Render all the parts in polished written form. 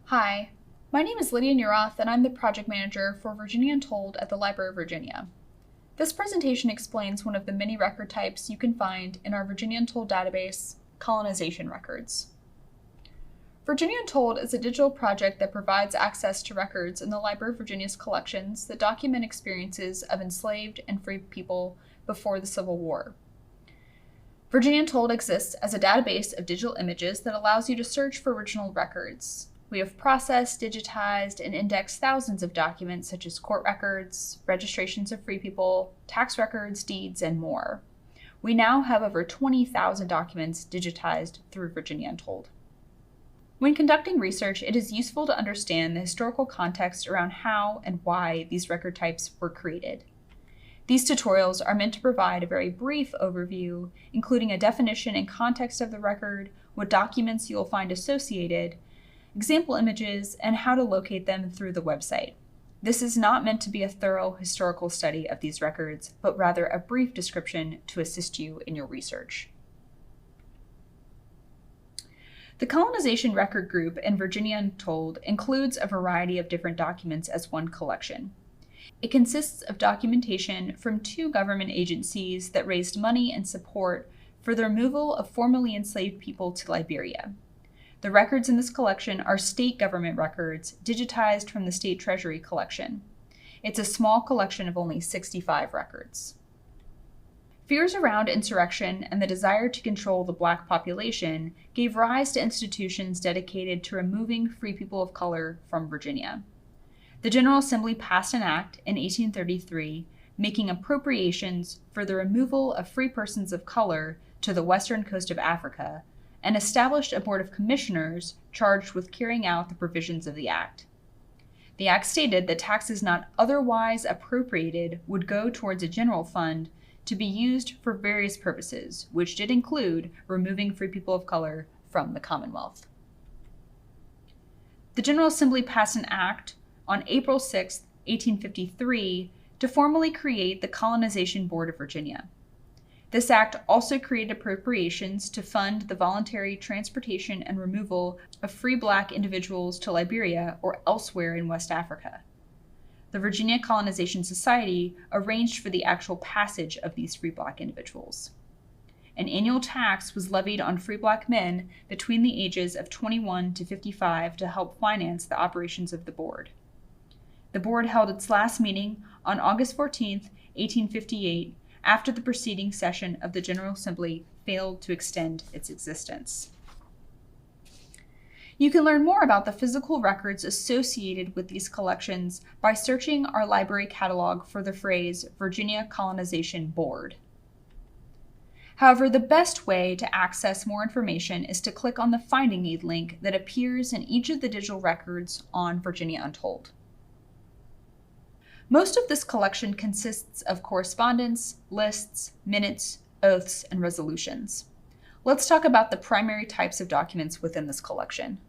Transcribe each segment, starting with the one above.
Hi, my name is Lydia Neuroth, and I'm the project manager for Virginia Untold at the Library of Virginia. This presentation explains one of the many record types you can find in our Virginia Untold database, Colonization Records. Virginia Untold is a digital project that provides access to records in the Library of Virginia's collections that document experiences of enslaved and free people before the Civil War. Virginia Untold exists as a database of digital images that allows you to search for original records. We have processed, digitized, and indexed thousands of documents such as court records, registrations of free people, tax records, deeds, and more. We now have over 20,000 documents digitized through Virginia Untold. When conducting research, it is useful to understand the historical context around how and why these record types were created. These tutorials are meant to provide a very brief overview, including a definition and context of the record, what documents you will find associated, example images, and how to locate them through the website. This is not meant to be a thorough historical study of these records, but rather a brief description to assist you in your research. The Colonization Record Group in Virginia Untold includes a variety of different documents as one collection. It consists of documentation from two government agencies that raised money and support for the removal of formerly enslaved people to Liberia. The records in this collection are state government records digitized from the State Treasury collection. It's a small collection of only 65 records. Fears around insurrection and the desire to control the Black population gave rise to institutions dedicated to removing free people of color from Virginia. The General Assembly passed an act in 1833 making appropriations for the removal of free persons of color to the western coast of Africa, and established a board of commissioners charged with carrying out the provisions of the act. The act stated that taxes not otherwise appropriated would go towards a general fund to be used for various purposes, which did include removing free people of color from the Commonwealth. The General Assembly passed an act on April 6, 1853, to formally create the Colonization Board of Virginia. This act also created appropriations to fund the voluntary transportation and removal of free Black individuals to Liberia or elsewhere in West Africa. The Virginia Colonization Society arranged for the actual passage of these free Black individuals. An annual tax was levied on free Black men between the ages of 21 to 55 to help finance the operations of the board. The board held its last meeting on August 14, 1858, after the preceding session of the General Assembly failed to extend its existence. You can learn more about the physical records associated with these collections by searching our library catalog for the phrase Virginia Colonization Board. However, the best way to access more information is to click on the Finding Need link that appears in each of the digital records on Virginia Untold. Most of this collection consists of correspondence, lists, minutes, oaths, and resolutions. Let's talk about the primary types of documents within this collection.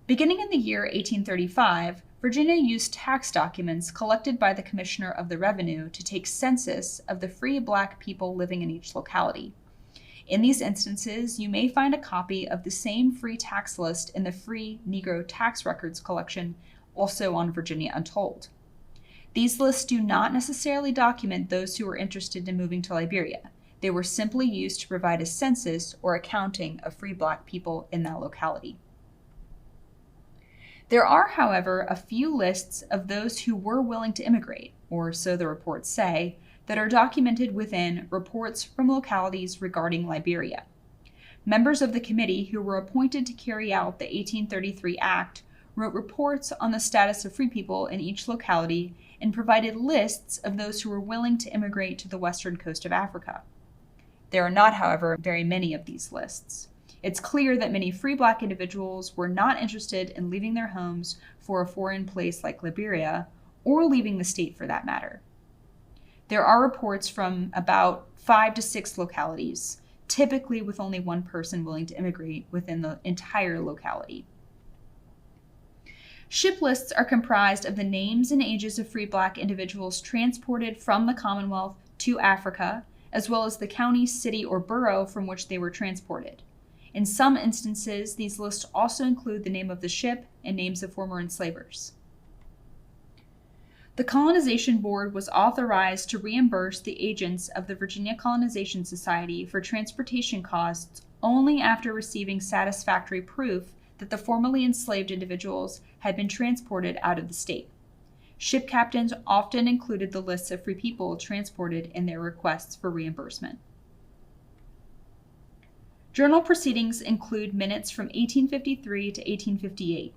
Beginning in the year 1835, Virginia used tax documents collected by the Commissioner of the Revenue to take census of the free Black people living in each locality. In these instances, you may find a copy of the same free tax list in the Free Negro Tax Records collection, also on Virginia Untold. These lists do not necessarily document those who were interested in moving to Liberia. They were simply used to provide a census or accounting of free Black people in that locality. There are, however, a few lists of those who were willing to immigrate, or so the reports say, that are documented within reports from localities regarding Liberia. Members of the committee who were appointed to carry out the 1833 Act wrote reports on the status of free people in each locality and provided lists of those who were willing to immigrate to the western coast of Africa. There are not, however, very many of these lists. It's clear that many free Black individuals were not interested in leaving their homes for a foreign place like Liberia, or leaving the state for that matter. There are reports from about 5 to 6 localities, typically with only one person willing to immigrate within the entire locality. Ship lists are comprised of the names and ages of free Black individuals transported from the Commonwealth to Africa, as well as the county, city, or borough from which they were transported. In some instances, these lists also include the name of the ship and names of former enslavers. The Colonization Board was authorized to reimburse the agents of the Virginia Colonization Society for transportation costs only after receiving satisfactory proof that the formerly enslaved individuals had been transported out of the state. Ship captains often included the lists of free people transported in their requests for reimbursement. Journal proceedings include minutes from 1853 to 1858.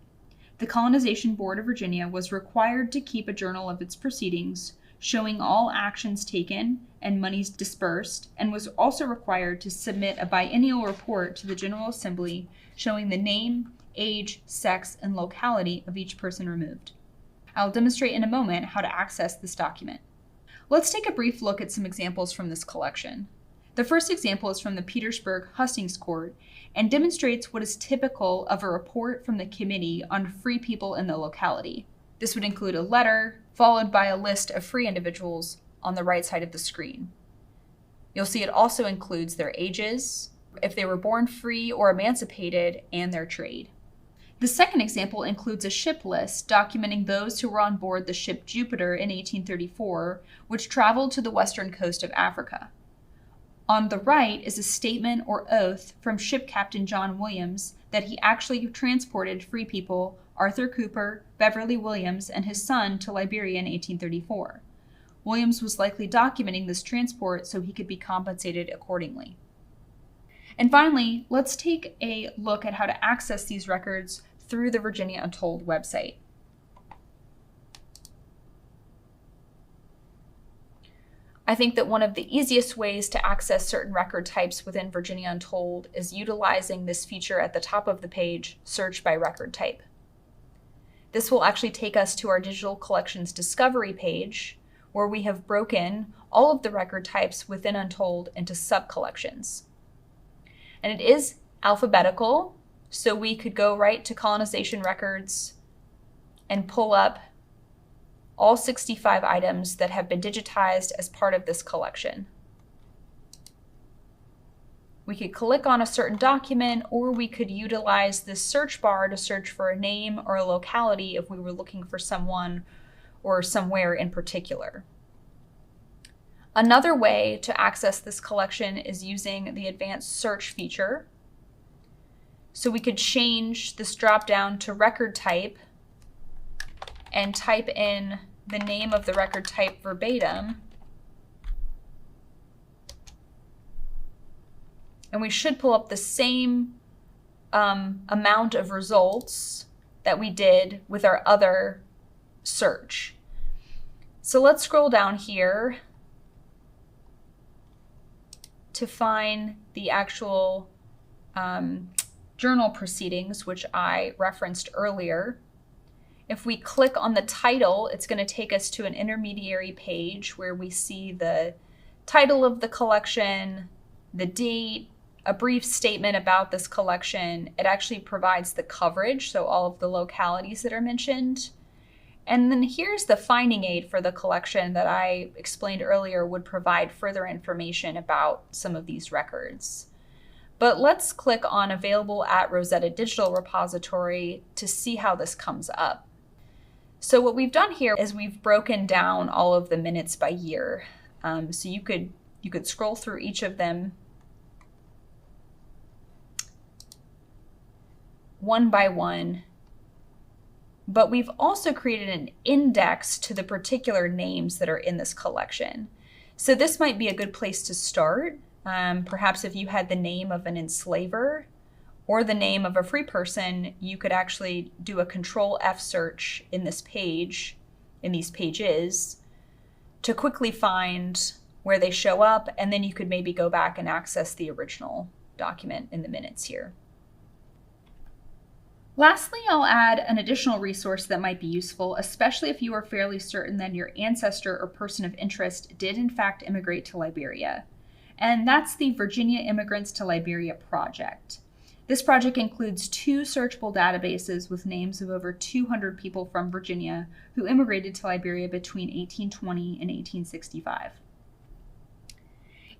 The Colonization Board of Virginia was required to keep a journal of its proceedings, showing all actions taken and monies dispersed, and was also required to submit a biennial report to the General Assembly showing the name, age, sex, and locality of each person removed. I'll demonstrate in a moment how to access this document. Let's take a brief look at some examples from this collection. The first example is from the Petersburg Hustings Court and demonstrates what is typical of a report from the Committee on Free People in the locality. This would include a letter, followed by a list of free individuals on the right side of the screen. You'll see it also includes their ages, if they were born free or emancipated, and their trade. The second example includes a ship list documenting those who were on board the ship Jupiter in 1834, which traveled to the western coast of Africa. On the right is a statement or oath from Ship Captain John Williams that he actually transported free people Arthur Cooper, Beverly Williams, and his son to Liberia in 1834. Williams was likely documenting this transport so he could be compensated accordingly. And finally, let's take a look at how to access these records through the Virginia Untold website. I think that one of the easiest ways to access certain record types within Virginia Untold is utilizing this feature at the top of the page, Search by Record Type. This will actually take us to our Digital Collections Discovery page, where we have broken all of the record types within Untold into sub-collections. And it is alphabetical, so we could go right to Colonization Records and pull up all 65 items that have been digitized as part of this collection. We could click on a certain document, or we could utilize this search bar to search for a name or a locality if we were looking for someone or somewhere in particular. Another way to access this collection is using the advanced search feature. So we could change this drop-down to record type and type in the name of the record type verbatim. And we should pull up the same amount of results that we did with our other search. So let's scroll down here to find the actual journal proceedings, which I referenced earlier. If we click on the title, it's going to take us to an intermediary page where we see the title of the collection, the date, a brief statement about this collection. It actually provides the coverage, so all of the localities that are mentioned. And then here's the finding aid for the collection that I explained earlier would provide further information about some of these records. But let's click on Available at Rosetta Digital Repository to see how this comes up. So what we've done here is we've broken down all of the minutes by year. So you could scroll through each of them one by one. But we've also created an index to the particular names that are in this collection. So this might be a good place to start. Perhaps if you had the name of an enslaver or the name of a free person, you could actually do a Control F search in this page, in these pages, to quickly find where they show up, and then you could maybe go back and access the original document in the minutes here. Lastly, I'll add an additional resource that might be useful, especially if you are fairly certain that your ancestor or person of interest did in fact immigrate to Liberia. And that's the Virginia Immigrants to Liberia project. This project includes 2 searchable databases with names of over 200 people from Virginia who immigrated to Liberia between 1820 and 1865.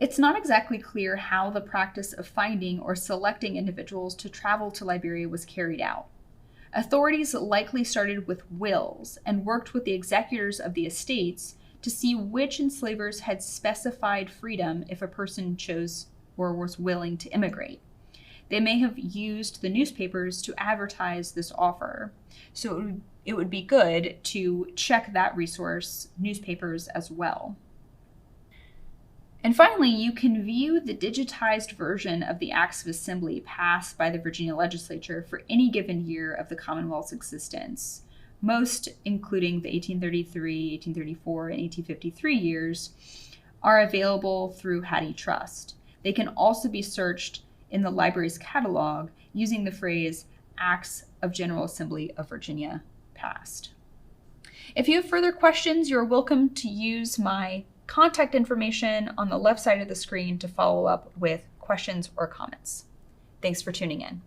It's not exactly clear how the practice of finding or selecting individuals to travel to Liberia was carried out. Authorities likely started with wills and worked with the executors of the estates to see which enslavers had specified freedom if a person chose or was willing to immigrate. They may have used the newspapers to advertise this offer, so it would be good to check that resource, newspapers, as well. And finally, you can view the digitized version of the Acts of Assembly passed by the Virginia legislature for any given year of the Commonwealth's existence. Most, including the 1833, 1834, and 1853 years, are available through Hattie Trust. They can also be searched in the library's catalog using the phrase Acts of General Assembly of Virginia passed. If you have further questions, you're welcome to use my contact information on the left side of the screen to follow up with questions or comments. Thanks for tuning in.